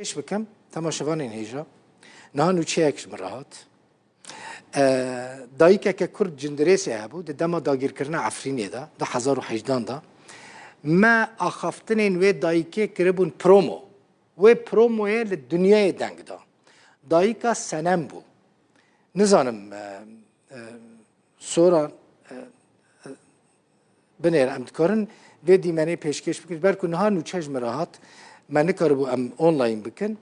ايش بكم تماشوان هجرة نهانو چیکش مرات دایکه که کرد جندریسی هبود دما داگیر کرنا عفرینی دا 1018 دا ما آخافتنین و دایکه کربون پرومو و پروموی لدنیای دنگ دا دایکا سنم بو نزانم سورا بنیر امتکارن و دیمنه پیشکش بکرد برکو نهانو چیکش مرات من نکاربو ام آنلاین بکن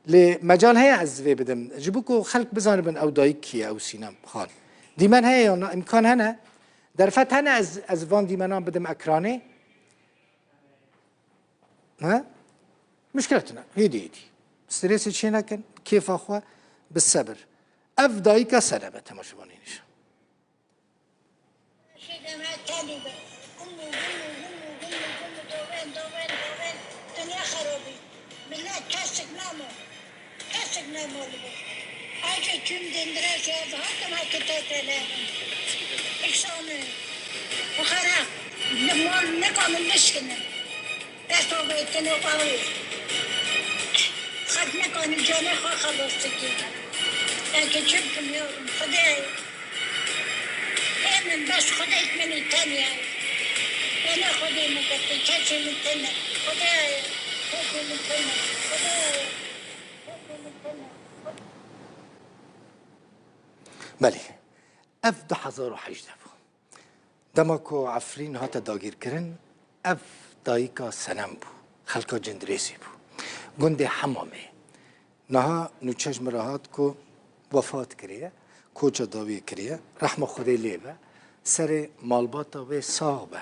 لمجال هي عزوي بدم جبوكو خلق بزان بن او دايكي او سينام خان ديمان هي امكان هنا درفت هنا از فان ديمانان بدم اكراني ها مشكلتنا هيدي ستريس شي لكن كيف اخوه بالصبر اف دايكا سنه تماشوانينش Ayrıca tüm dindire yazdı. Hatta maketlerle. İksanı. O kara. Ne kanun beşkini. Besto beytini bağlı. Hak ne kanun canı hakalostı ki. Belki çünkü diyorum. Kudey. Hemen beş kudey etmeni tanıyor. Bana kudey mi gitti? Keçimi tanıyor. Kudey. Keçimi tanıyor. Kudey. بله اف 1018 بو دماکو عفرین هاتا داگیر کرن اف دایکا سنم بو خلکا جندریسی بو گنده حمامه نها نوچش مراهات کو وفات کریه کوچا داوی کریه رحم خودی لیبه سر مالباتا و ساغ به